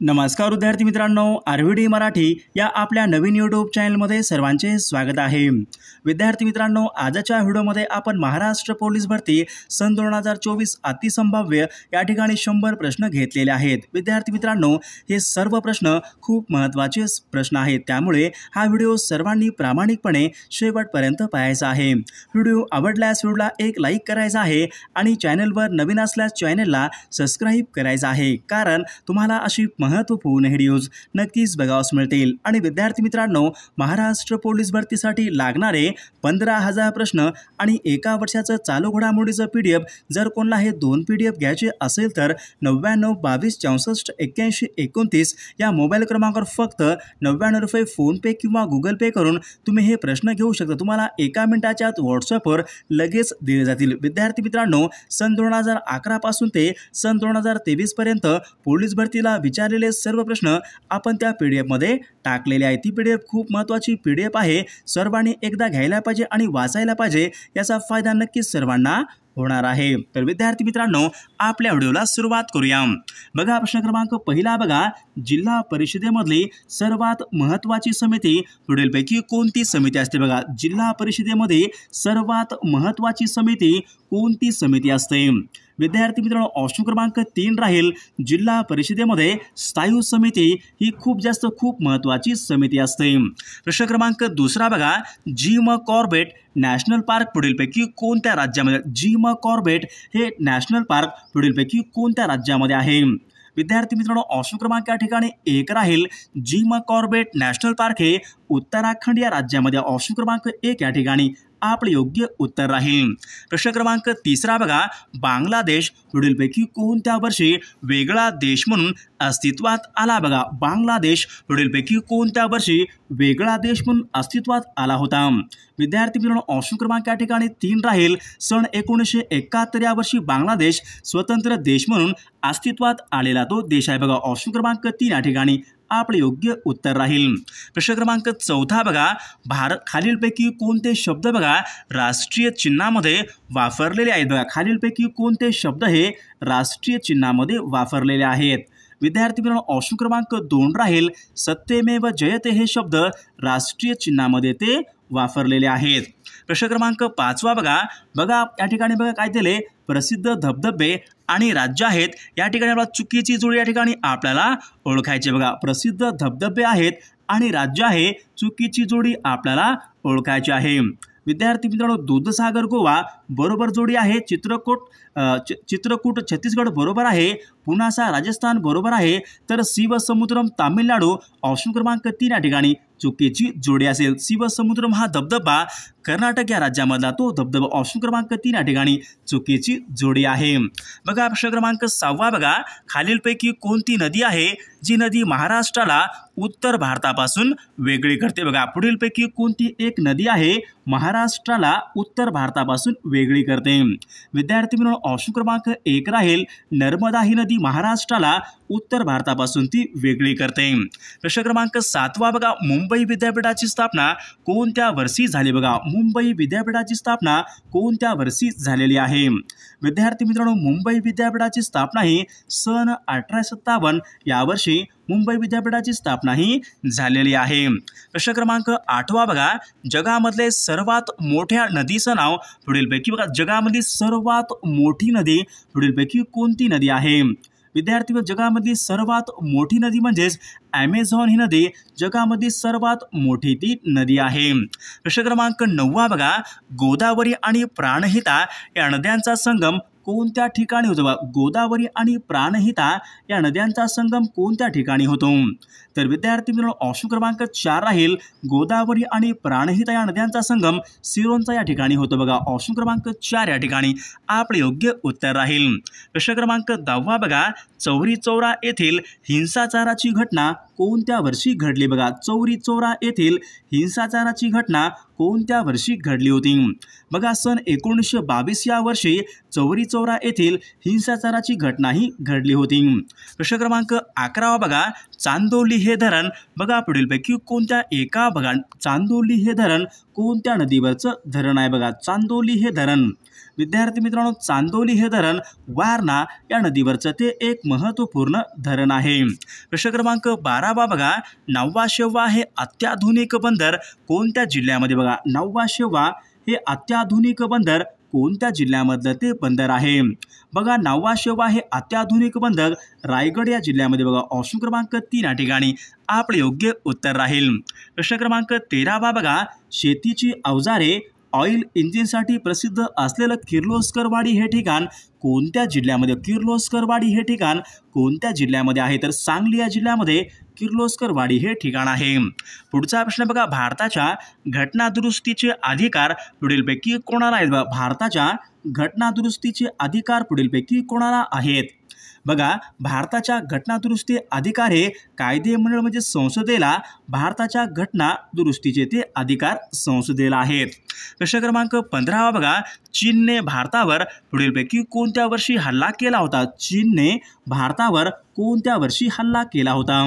नमस्कार विद्यार्थी मित्रांनो, आरव्हीडी मराठी या आपल्या नवीन यूट्यूब चॅनलमध्ये सर्वांचे स्वागत आहे। विद्यार्थी मित्रांनो, आजच्या व्हिडिओमध्ये आपण महाराष्ट्र पोलीस भरती सन 2024 अतिसंभाव्य या ठिकाणी 100 प्रश्न घेतलेले आहेत। विद्यार्थी मित्रांनो, हे सर्व प्रश्न खूप महत्त्वाचे प्रश्न आहेत, त्यामुळे हा व्हिडिओ सर्वांनी प्रामाणिकपणे शेवटपर्यंत पाहायचा आहे। व्हिडिओ आवडल्यास व्हिडिओला एक लाईक करायचा आहे आणि चॅनलवर नवीन असल्यास चॅनलला सबस्क्राइब करायचं आहे, कारण तुम्हाला अशी महत्त्वपूर्ण व्हिडिओज नक्कीच बघावयास मिळतील। आणि विद्यार्थी मित्रांनो, महाराष्ट्र पोलीस भरतीसाठी लागणारे 15,000 प्रश्न आणि एका वर्षाचं चालू घडामोडीचं PDF जर कोणाला हे 2 PDF घ्यायचे असेल तर 99 22 64 81 29 या मोबाईल क्रमांकावर फक्त 99 रुपये फोनपे किंवा गुगल पे करून तुम्ही हे प्रश्न घेऊ शकता। तुम्हाला एका मिनिटाच्या आत व्हॉट्सअपवर लगेच दिले जातील। विद्यार्थी मित्रांनो, सन 2011 पासून ते सन 2023 पर्यंत पोलीस भरतीला विचारलेले सर्व प्रश्न आपण त्या PDF मध्ये टाकलेले आहेत। ती PDF खूप महत्त्वाची PDF आहे, सर्वांनी एकदा घ्यायला पाहिजे आणि वाचायला पाहिजे, याचा फायदा नक्कीच सर्वांना होणार आहे। तर विद्यार्थी मित्रांनो, आपल्या व्हिडिओला सुरुवात करूया। बघा, प्रश्न क्रमांक पहिला बघा, जिल्हा परिषदेमधली सर्वात महत्त्वाची समिती पुढीलपैकी कोणती समिती असते? बघा, जिल्हा परिषदेमध्ये सर्वात महत्त्वाची समिती कोणती समिती असते? विद्यार्थी मित्रांनो, ऑप्शन क्रमांक 3 राहील, जिल्हा परिषदेमध्ये स्थायी समिती ही खूप महत्त्वाची समिती असते। प्रश्न क्रमांक दुसरा बघा, जिम कॉर्बेट नॅशनल पार्क पुढीलपैकी कोणत्या राज्यामध्ये? जिम कॉर्बेट हे नॅशनल पार्क पुढीलपैकी कोणत्या राज्यामध्ये आहे? विद्यार्थी मित्रांनो, ऑप्शन क्रमांक या ठिकाणी 1 राहील, जिम कॉर्बेट नॅशनल पार्क हे उत्तराखंड या राज्यामध्ये। ऑप्शन क्रमांक 1 या ठिकाणी आपले योग्य उत्तर राहील। प्रश्न क्रमांक तिसरा बघा, बांगलादेश पुढीलपैकी कोणत्या वर्षी वेगळा देश म्हणून अस्तित्वात आला? बघा, बांगलादेश पुढीलपैकी कोणत्या वर्षी वेगळा देश म्हणून अस्तित्वात आला होता? विद्यार्थी मित्रांनो, ऑप्शन क्रमांक या ठिकाणी 3 राहील, सन 1971 या वर्षी बांगलादेश स्वतंत्र देश म्हणून अस्तित्वात आलेला तो देश आहे। बघा, ऑप्शन क्रमांक 3 या ठिकाणी आपले योग्य उत्तर राहील। प्रश्न क्रमांक चौथा बघा, भारत खालीलपैकी कोणते शब्द बघा राष्ट्रीय चिन्हामध्ये वापरलेले आहेत? बघा, खालीलपैकी कोणते शब्द हे राष्ट्रीय चिन्हामध्ये वापरलेले आहेत? विद्यार्थी मित्रांनो, ऑप्शन क्रमांक 2 राहील, सत्यमेव जयते हे शब्द राष्ट्रीय चिन्हामध्ये ते वापरलेले आहेत। प्रश्न क्रमांक 5 बघा या ठिकाणी बघा काय दिले, प्रसिद्ध धबधबे आणि राज्य आहेत, या ठिकाणी आपल्याला चुकीची जोडी या ठिकाणी आपल्याला ओळखायची। बघा, प्रसिद्ध धबधबे आहेत आणि राज्य आहे, चुकीची जोडी आपल्याला ओळखायची आहे। विद्यार्थी मित्रांनो, दूधसागर गोवा बरोबर जोडी आहे, चित्रकूट छत्तीसगड बरोबर आहे, पुनासा राजस्थान बरोबर आहे, तर शिवसमुद्रम तामिळनाडू ऑप्शन क्रमांक 3 या ठिकाणी चुकीची जोडी असेल। शिवसमुद्रम हा धबधबा कर्नाटक या राज्यामधला तो धबधबा, ऑप्शन क्रमांक 3 या ठिकाणी चुकीची जोडी आहे। बघा, प्रश्न क्रमांक 6 बघा, खालीलपैकी कोणती नदी आहे जी नदी महाराष्ट्राला उत्तर भारतापासून वेगळी करते? बघा, पुढीलपैकी कोणती एक नदी आहे महाराष्ट्राला उत्तर भारतापासून वेगळी करते? विद्यार्थी मित्रांनो, ऑप्शन क्रमांक 1 राहील, नर्मदा ही नदी महाराष्ट्राला उत्तर भारतापासून ती वेगळी करते। प्रश्न क्रमांक 7 बघा, मुंबई विद्यापीठाची स्थापना कोणत्या वर्षी झाली? बघा, मुंबई विद्यापीठाची स्थापना कोणत्या वर्षी झालेली आहे? विद्यार्थी मित्रांनो, मुंबई विद्यापीठाची स्थापना ही सन 1857 या वर्षी मुंबई विद्यापीठाची स्थापना ही झालेली आहे। प्रश्न क्रमांक 8 बघा, जगामधले सर्वात मोठ्या नदीचं नाव पुढीलपैकी बघा, जगामधली सर्वात मोठी नदी पुढीलपैकी कोणती नदी आहे? विद्यार्थी, जगामधली सर्वात मोठी नदी म्हणजेच ॲमेझॉन ही नदी जगामधली सर्वात मोठी ती नदी आहे। प्रश्न क्रमांक 9 बघा, गोदावरी आणि प्राणहिता या नद्यांचा संगम कोणत्या ठिकाणी होतो? बघा, गोदावरी आणि प्राणहिता या नद्यांचा संगम कोणत्या ठिकाणी होतो? तर विद्यार्थी मित्रांनो, ऑप्शन क्रमांक 4 राहील, गोदावरी आणि प्राणहिता या नद्यांचा संगम सिरोंचा या ठिकाणी होतो। बघा, ऑप्शन क्रमांक 4 या ठिकाणी आपले योग्य उत्तर राहील। प्रश्न क्रमांक 10 बघा, चौरी चौरा येथील हिंसाचाराची घटना कोणत्या वर्षी घडली? बघा, चौरी चौरा येथील हिंसाचाराची घटना कोणत्या वर्षी घडली होती? बघा, सन 1922 या वर्षी चौरी चौरा येथील हिंसाचाराची घटना ही घडली होती। प्रश्न क्रमांक 11 बघा, चांदोली हे धरण बघा पुढीलपैकी कोणत्या एका बघा चांदोली हे धरण कोणत्या नदीवरचं धरण आहे? बघा, चांदोली हे धरण विद्यार्थी मित्रांनो, चांदोली हे धरण वारणा या नदीवरचं ते एक महत्त्वपूर्ण धरण आहे. प्रश्न क्रमांक 12 बघा, नववा शेवा हे अत्याधुनिक बंदर कोणत्या जिल्ह्यामध्ये? बघा, नववा शेवा हे अत्याधुनिक बंदर कोणत्या जिल्ह्यामधलं ते बंदर आहे? बघा, नववा शेवा हे अत्याधुनिक बंदर रायगड या जिल्ह्यामध्ये. बघा, ऑप्शन क्रमांक 3 या ठिकाणी आपले योग्य उत्तर राहील. प्रश्न क्रमांक 13 बघा, शेतीची अवजारे ऑइल इंजिनसाठी प्रसिद्ध असलेलं किर्लोस्करवाडी हे ठिकाण कोणत्या जिल्ह्यामध्ये? किर्लोस्करवाडी हे ठिकाण कोणत्या जिल्ह्यामध्ये आहे? तर सांगली या जिल्ह्यामध्ये किर्लोस्करवाडी हे ठिकाण आहे. पुढचा प्रश्न बघा, भारताच्या घटनादुरुस्तीचे अधिकार पुढीलपैकी कोणाला आहेत? भारताच्या घटनादुरुस्तीचे अधिकार पुढीलपैकी कोणाला आहेत? बघा, भारताच्या घटनादुरुस्ती अधिकार हे कायदेमंडळ म्हणजे संसदेला भारताच्या घटना दुरुस्तीचे ते अधिकार संसदेला आहेत. प्रश्न क्रमांक 15 बघा, चीनने भारतावर पुढीलपैकी कोणत्या वर्षी हल्ला केला होता? चीनने भारतावर कोणत्या वर्षी हल्ला केला होता?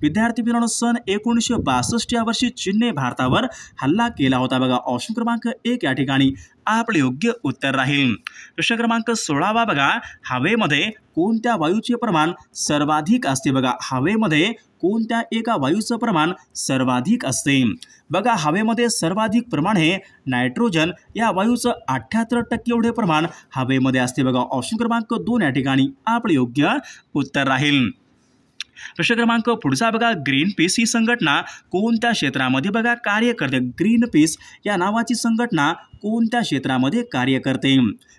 विद्यार्थी मित्रांनो, सन 1962 या वर्षी चीनने भारतावर हल्ला केला होता. बघा, ऑप्शन क्रमांक 1 या ठिकाणी आपले योग्य उत्तर राहील. प्रश्न क्रमांक 16 बघा, हवेमध्ये कोणत्या वायूचे प्रमाण सर्वाधिक असते? बघा, हवेमध्ये कोणत्या एका वायूचं प्रमाण सर्वाधिक असते? बघा, हवेमध्ये सर्वाधिक प्रमाण हे नायट्रोजन या वायूचं 78% एवढे प्रमाण हवेमध्ये असते. बघा, ऑप्शन क्रमांक 2 या ठिकाणी आपले योग्य उत्तर राहील. प्रश्न क्रमांक पुढचा बघा, ग्रीन पीस ही संघटना कोणत्या क्षेत्रामध्ये बघा कार्य करते? ग्रीन पीस या नावाची संघटना कोणत्या क्षेत्रामध्ये कार्य करते?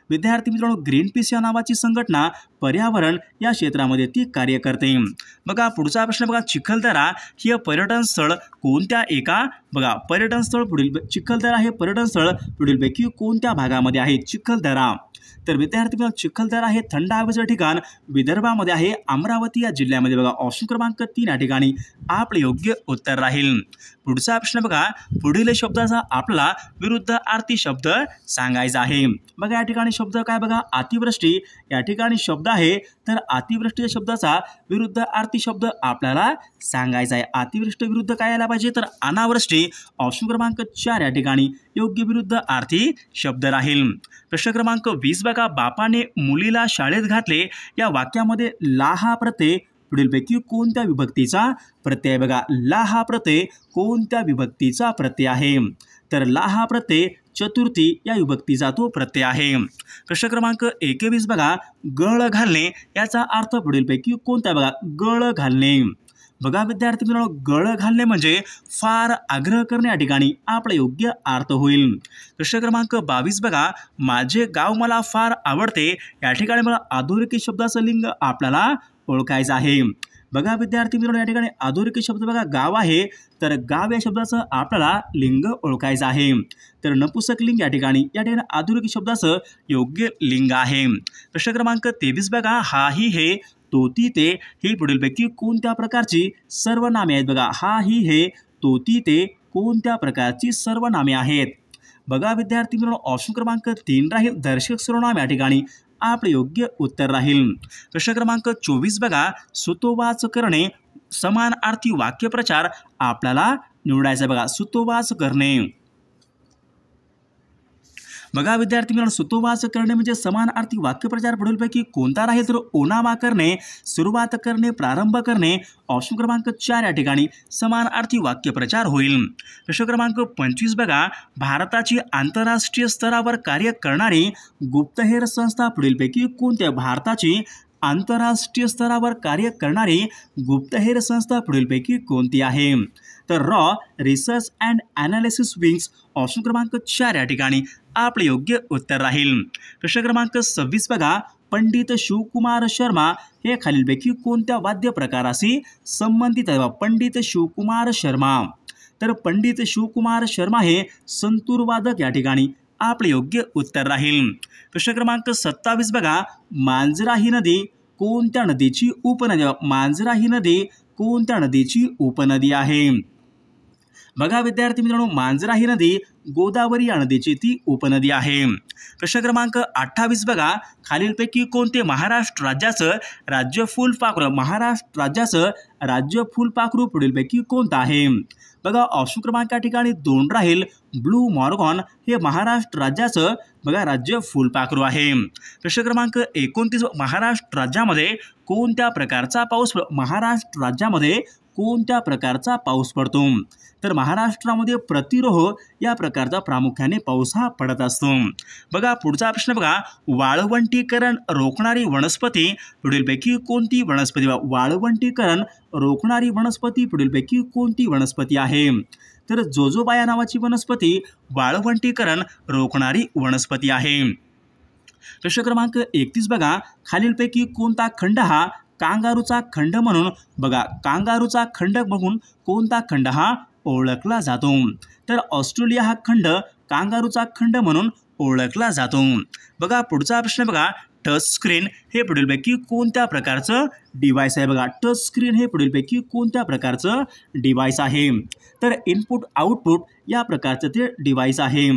विद्यार्थी मित्रांनो, ग्रीन पीस या नावाची संघटना पर्यावरण या क्षेत्रामध्ये ती कार्य करते. बघा, पुढचा प्रश्न बघा, चिखलदरा हे पर्यटन स्थळ कोणत्या एका? बघा, पर्यटन स्थळ चिखलदरा हे पर्यटन स्थळ पुढीलपैकी कोणत्या भागामध्ये आहे? चिखलदरा. तर विद्यार्थी मित्रांनो, चिखलदरा हे थंड हवेचं ठिकाण विदर्भामध्ये आहे, अमरावती या जिल्ह्यामध्ये. बघा, ऑप्शन क्रमांक 3 या ठिकाणी आपले योग्य उत्तर राहील. पुढचा प्रश्न बघा, पुढील शब्दाचा आपला विरुद्धार्थी शब्द सांगायचा आहे. बघा, या ठिकाणी शब्द काय? बघा, अतिवृष्टी या ठिकाणी शब्द आहे. तर अतिवृष्टी या शब्दाचा विरुद्धार्थी शब्द आपल्याला सांगायचा आहे. अतिवृष्टी विरुद्ध काय यायला पाहिजे? तर अनावृष्टी. ऑप्शन क्रमांक 4 या ठिकाणी योग्य विरुद्धार्थी शब्द राहील. प्रश्न क्रमांक 20 बघा, बापाने मुलीला शाळेत घातले या वाक्यामध्ये ला हा प्रत्यय पुढीलपैकी कोणत्या विभक्तीचा प्रत्यय? बघा, ला हा प्रत्यय कोणत्या विभक्तीचा प्रत्यय आहे? तर ला हा प्रत्यय चतुर्थी या विभक्तीचा तो प्रत्यय आहे. प्रश्न क्रमांक 21 बघा, गळ घालणे याचा अर्थ पुढीलपैकी कोणता? बघा, गळ घालणे. बघा विद्यार्थी मित्रांनो, गळ घालणे म्हणजे फार आग्रह करणे या ठिकाणी आपला योग्य अर्थ होईल. प्रश्न क्रमांक 22 बघा, माझे गाव मला फार आवडते या ठिकाणी मला अधोरेखित शब्दाचं लिंग आपल्याला ओळखायचं आहे. बघा विद्यार्थी मित्रांनो, या ठिकाणी अधोरेखित शब्द बघा गाव आहे. तर गाव या शब्दाचं आपल्याला लिंग ओळखायचं आहे. तर नपुंसक लिंग या ठिकाणी अधोरेखित शब्दाचं योग्य लिंग आहे. प्रश्न क्रमांक 23 बघा, हा ही हे तो ती ते ही पुढीलपैकी कोणत्या प्रकारची सर्वनामे आहेत? बघा, हा ही हे तो ती ते कोणत्या प्रकारची सर्वनामे आहेत? बघा विद्यार्थी मित्रांनो, ऑप्शन क्रमांक 3 राहील दर्शक सर्वनाम या ठिकाणी आपले योग्य उत्तर राहील. प्रश्न क्रमांक 24 बघा, सुतोवाच करणे समानार्थी वाक्यप्रचार आपल्याला निवडायचा. बघा, सुतोवाच करणे. बघा विद्यार्थी मित्रांनो, सुतोवाच करणे म्हणजे समानार्थी वाक्यप्रचार पुढीलपैकी कोणता राहील? तर ओनामा करणे, सुरुवात करणे, प्रारंभ करणे. ऑप्शन क्रमांक 4 या ठिकाणी समानार्थी वाक्यप्रचार होईल. प्रश्न क्रमांक 25 बघा, भारताची आंतरराष्ट्रीय स्तरावर कार्य करणारी गुप्तहेर संस्था पुढीलपैकी कोणत्या? भारताची आंतरराष्ट्रीय स्तरावर कार्य करणारी गुप्तहेर संस्था पुढीलपैकी कोणती आहे? तर raw research and analysis wings. Option क्रमांक 4 या ठिकाणी आपले योग्य उत्तर राहील. प्रश्न क्रमांक 26 बघा, पंडित शिवकुमार शर्मा हे खालीलपैकी कोणत्या वाद्य प्रकाराशी संबंधित आहे? पंडित शिवकुमार शर्मा. तर पंडित शिवकुमार शर्मा हे संतूर वादक या ठिकाणी आपले योग्य उत्तर राहील. प्रश्न क्रमांक 27 बघा, मांजरा ही नदी कोणत्या नदीची उपनदी? मांजरा ही नदी कोणत्या नदीची उपनदी आहे? बघा विद्यार्थी मित्रांनो, मांजरा ही नदी गोदावरी या नदीची ती उपनदी आहे. प्रश्न क्रमांक 28 बघा, खालीलपैकी कोणते महाराष्ट्र राज्याचं राज्य फुलपाखरू? महाराष्ट्र राज्याचं राज्य फुलपाखरू पुढीलपैकी कोणतं आहे? बघा, ऑप्शन क्रमांक या ठिकाणी 2 राहील ब्लू मॉर्गन हे महाराष्ट्र राज्याचं बघा राज्य फुलपाखरू आहे। प्रश्न क्रमांक 29 महाराष्ट्र राज्यामध्ये कोणत्या प्रकारचा पाऊस महाराष्ट्र राज्यामध्ये कोणत्या प्रकारचा पाऊस पडतो? तर महाराष्ट्रामध्ये प्रतिरोह या प्रकारचा प्रामुख्याने पाऊस हा पडत असतो। बघा पुढचा प्रश्न बघा, वाळवंटीकरण रोखणारी वनस्पती पुढीलपैकी कोणती वनस्पती? वाळवंटीकरण रोखणारी वनस्पती पुढीलपैकी कोणती वनस्पती आहे? तर जोजोबा या नावाची वनस्पती वाळवंटीकरण रोखणारी वनस्पती आहे। प्रश्न क्रमांक 31 बघा, खालीलपैकी कोणता खंड हा कांगारूचा खंड म्हणून बघा कांगारूचा खंड म्हणून कोणता खंड हा ओळखला जातो? तर ऑस्ट्रेलिया हा खंड कांगारूचा खंड म्हणून ओळखला जातो। बघा पुढचा प्रश्न बघा, टच स्क्रीन हे पुढीलपैकी कोणत्या प्रकारचं डिव्हाइस आहे? बघा टच स्क्रीन हे पुढीलपैकी कोणत्या प्रकारचं डिव्हाइस आहे? तर इनपुट आउटपुट या प्रकारचं ते डिव्हाइस आहे।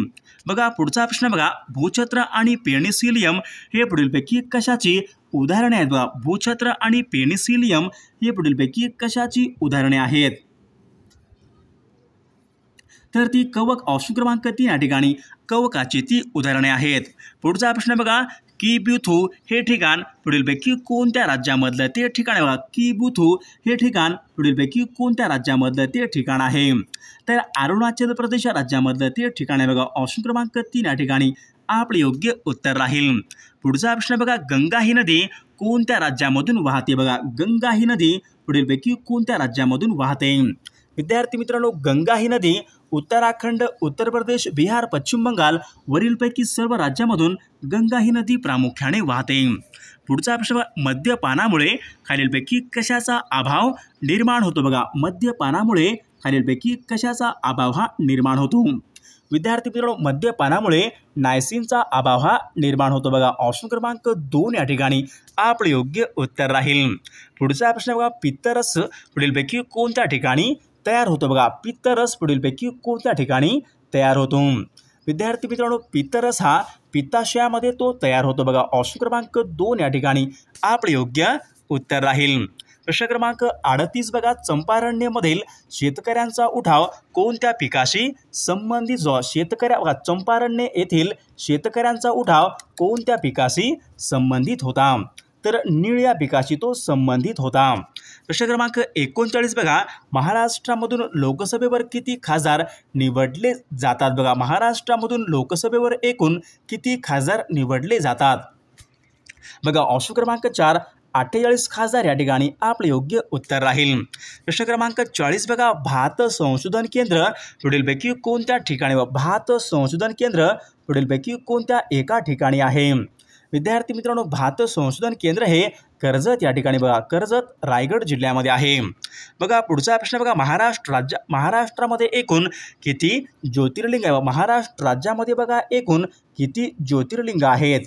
बघा पुढचा प्रश्न बघा, भूछत्र आणि पेनिसिलियम हे पुढीलपैकी कशाची उदाहरणे आहेत? बघा भूछत्र आणि पेनिसिलियम हे पुढीलपैकी कशाची उदाहरणे आहेत? तर ती कवक ऑप्शन क्रमांक 3 या ठिकाणी कवकाची ती उदाहरणे आहेत। पुढचा प्रश्न बघा, किबुथू हे ठिकाण पुढीलपैकी कोणत्या राज्यामधलं ते ठिकाण आहे? बघा किबुथू हे ठिकाण पुढीलपैकी कोणत्या राज्यामधलं ते ठिकाण आहे? तर अरुणाचल प्रदेश राज्यामधलं ते ठिकाण आहे। बघा ऑप्शन क्रमांक 3 या ठिकाणी आपले योग्य उत्तर राहील। पुढचा प्रश्न बघा, गंगा ही नदी कोणत्या राज्यामधून वाहते? बघा गंगा ही नदी पुढीलपैकी कोणत्या राज्यामधून वाहते? विद्यार्थी मित्रांनो, गंगा ही नदी उत्तराखंड, उत्तर प्रदेश, बिहार, पश्चिम बंगाल वरीलपैकी सर्व राज्यामधून गंगा ही नदी प्रामुख्याने वाहते। पुढचा प्रश्न, मद्यपानामुळे खालीलपैकी कशाचा अभाव निर्माण होतो? बघा मद्यपानामुळे खालीलपैकी कशाचा अभाव हा निर्माण होतो? विद्यार्थी मित्रांनो, मद्यपानामुळे नायसिनचा अभाव हा निर्माण होतो। बघा ऑप्शन क्रमांक 2 या ठिकाणी आपले योग्य उत्तर राहील। पुढचा प्रश्न बघा, पित्तरस पुढीलपैकी कोणत्या ठिकाणी तयार होतो? बघा पित्तरस पुढीलपैकी कोणत्या ठिकाणी तयार होतो? विद्यार्थी मित्रांनो, पित्तरस हा पित्ताशयामध्ये तो तयार होतो। बघा ऑप्शन क्रमांक 2 या ठिकाणी आपले योग्य उत्तर राहील। प्रश्न क्रमांक 38 बघा, चंपारण्यमधील शेतकऱ्यांचा उठाव कोणत्या पिकाशी संबंधित जो बघा चंपारण्य येथील शेतकऱ्यांचा उठाव कोणत्या पिकाशी संबंधित होता? तर नीळ या पिकाशी तो संबंधित होता। प्रश्न क्रमांक 39 बघा, महाराष्ट्रामधून लोकसभेवर किती खासदार निवडले जातात? बघा महाराष्ट्रामधून लोकसभेवर एकूण किती खासदार निवडले जातात? बघा ऑप्शन क्रमांक 4 48 खासदार या ठिकाणी आपले योग्य उत्तर राहील। प्रश्न क्रमांक 40 बघा, भात संशोधन केंद्र पुढीलपैकी कोणत्या ठिकाणी? भात संशोधन केंद्र पुढीलपैकी कोणत्या एका ठिकाणी आहे? विद्यार्थी मित्रांनो, भात संशोधन केंद्र हे कर्जत या ठिकाणी बघा कर्जत रायगड जिल्ह्यामध्ये आहे। बघा पुढचा प्रश्न बघा, महाराष्ट्रामध्ये एकूण किती ज्योतिर्लिंग आहे? महाराष्ट्र राज्यामध्ये बघा एकूण किती ज्योतिर्लिंग आहेत?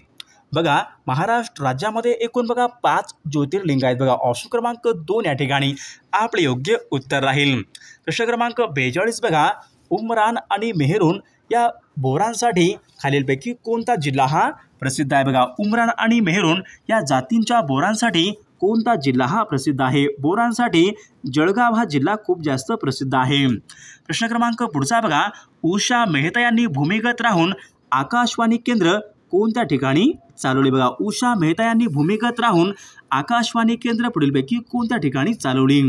बघा महाराष्ट्र राज्यामध्ये एकूण बघा 5 ज्योतिर्लिंग आहेत। बघा ऑप्शन क्रमांक 2 या ठिकाणी आपले योग्य उत्तर राहील। प्रश्न क्रमांक 42 बघा, उमरान आणि मेहरून या बोरांसाठी खालीलपैकी कोणता जिल्हा हा प्रसिद्ध आहे? बघा उमरान आणि मेहरून या जातींच्या बोरांसाठी कोणता जिल्हा हा प्रसिद्ध आहे? बोरांसाठी जळगाव हा जिल्हा खूप जास्त प्रसिद्ध आहे। प्रश्न क्रमांक पुढचा बघा, उषा मेहता यांनी भूमिगत राहून आकाशवाणी केंद्र कोणत्या ठिकाणी चालवले? बघा उषा मेहता यांनी भूमिगत राहून आकाशवाणी केंद्र पुढीलपैकी कोणत्या ठिकाणी चालवली?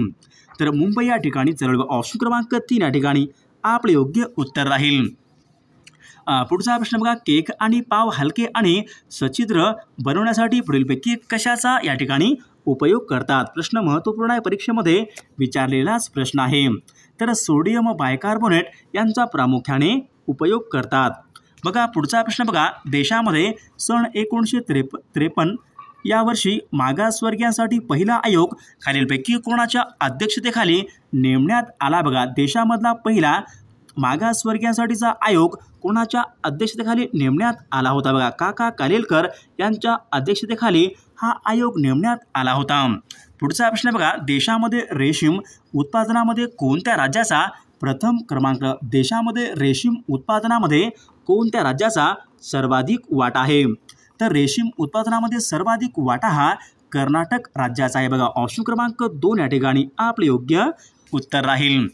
तर मुंबई या ठिकाणी चालवले। ऑप्शन क्रमांक 3 या ठिकाणी आपले योग्य उत्तर राहील। पुढचा प्रश्न बघा, केक आणि पाव हलके आणि सच्छिद्र बनवण्यासाठी पुढीलपैकी कशाचा या ठिकाणी उपयोग करतात? प्रश्न महत्त्वपूर्ण आहे, परीक्षेमध्ये विचारलेलाच प्रश्न आहे। तर सोडियम बायकार्बोनेट यांचा प्रामुख्याने उपयोग करतात। बघा पुढचा प्रश्न बघा, देशामध्ये सन 1953 यावर्षी मागासवर्गीयांसाठी पहिला आयोग खालीलपैकी कोणाच्या अध्यक्षतेखाली नेमण्यात आला? बघा देशामधला पहिला मागासवर्गीयांसाठीचा आयोग कोणाच्या अध्यक्षतेखाली नेमण्यात आला होता? बघा काका कालेलकर यांच्या अध्यक्षतेखाली हा आयोग नेमण्यात आला होता। पुढचा प्रश्न बघा, देशामध्ये रेशीम उत्पादनामध्ये कोणत्या राज्याचा प्रथम क्रमांक? देशामध्ये रेशीम उत्पादनामध्ये कोणत्या राज्याचा सर्वाधिक वाटा आहे? तर रेशीम उत्पादनामध्ये सर्वाधिक वाटा हा कर्नाटक राज्याचा आहे। बघा ऑप्शन क्रमांक 2 या ठिकाणी आपले योग्य उत्तर राहील।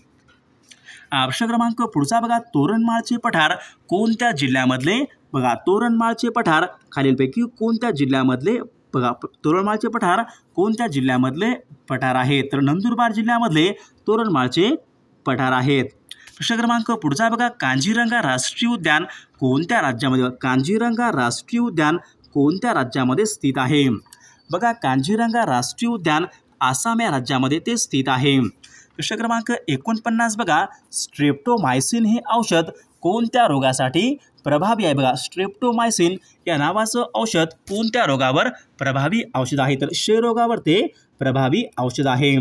प्रश्न क्रमांक पुढचा बघा, तोरणमाळचे पठार कोणत्या जिल्ह्यामधले? बघा, तोरणमाळचे पठार खालीलपैकी कोणत्या जिल्ह्यामधले? बघा, तोरणमाळचे पठार कोणत्या जिल्ह्यामधले पठार आहेत? तर नंदुरबार जिल्ह्यामधले तोरणमाळचे पठार आहेत. प्रश्न क्रमांक पुढचा बघा, काझीरंगा राष्ट्रीय उद्यान कोणत्या राज्यामध्ये? काझीरंगा राष्ट्रीय उद्यान कोणत्या राज्यामध्ये स्थित आहे? बघा, काझीरंगा राष्ट्रीय उद्यान आसाम या राज्यामध्ये ते स्थित आहे. प्रश्न क्रमांक 49 बघा, स्ट्रेप्टोमायसिन हे औषध कोणत्या रोगासाठी प्रभावी आहे? बघा, स्ट्रेप्टोमायसिन या नावाचं औषध कोणत्या रोगावर प्रभावी औषध आहे? तर क्षयरोगावर ते प्रभावी औषध आहे.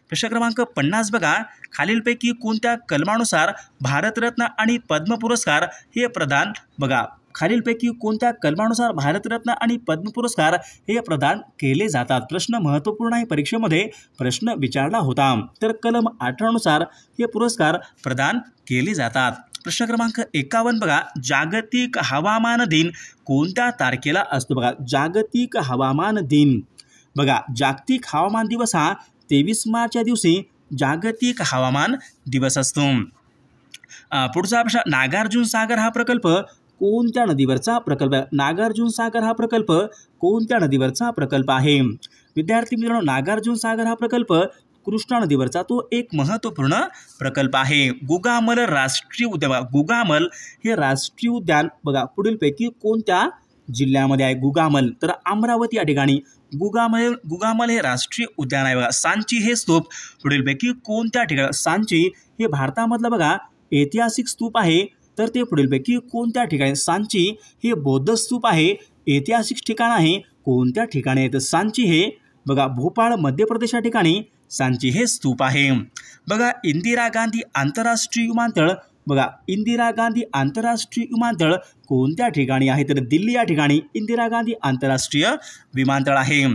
प्रश्न क्रमांक 50 बघा, खालीलपैकी कोणत्या कलमानुसार भारतरत्न आणि पद्म पुरस्कार हे प्रदान? बघा, खालीलपैकी कोणत्या कलमानुसार भारतरत्न आणि पद्म पुरस्कार हे प्रदान केले जातात? प्रश्न महत्त्वपूर्ण आहे, परीक्षेमध्ये प्रश्न विचारला होता. तर कलम 18 नुसार हे पुरस्कार प्रदान केले जातात. प्रश्न क्रमांक 51 बघा, जागतिक हवामान दिन कोणत्या तारखेला असतो? बघा, जागतिक हवामान दिन. बघा, जागतिक हवामान दिवस हा 23 मार्च या दिवशी जागतिक हवामान दिवस असतो. पुढचा प्रश्न, नागार्जुन सागर हा प्रकल्प कोणत्या नदीवरचा प्रकल्प? नागार्जुन सागर हा प्रकल्प कोणत्या नदीवरचा प्रकल्प आहे? विद्यार्थी मित्रांनो, नागार्जुन सागर हा प्रकल्प कृष्णा नदीवरचा तो एक महत्त्वपूर्ण प्रकल्प आहे. गुगामल राष्ट्रीय उद्यान. गुगामल हे राष्ट्रीय उद्यान बघा पुढीलपैकी कोणत्या जिल्ह्यामध्ये आहे? गुगामल, तर अमरावती या ठिकाणी गुगामल हे राष्ट्रीय उद्यान आहे. बघा, सांची हे स्तूप पुढीलपैकी कोणत्या ठिकाणी? सांची हे भारतामधलं बघा ऐतिहासिक स्तूप आहे, तर ते पुढीलपैकी कोणत्या ठिकाणी? सांची हे बौद्ध स्तूप आहे, ऐतिहासिक ठिकाण आहे, कोणत्या ठिकाणी आहे? तर सांची हे बघा भोपाळ मध्य प्रदेश या ठिकाणी सांची हे स्तूप आहे. बघा, इंदिरा गांधी आंतरराष्ट्रीय विमानतळ. बघा, इंदिरा गांधी आंतरराष्ट्रीय विमानतळ कोणत्या ठिकाणी आहे? तर दिल्ली या ठिकाणी इंदिरा गांधी आंतरराष्ट्रीय विमानतळ आहे.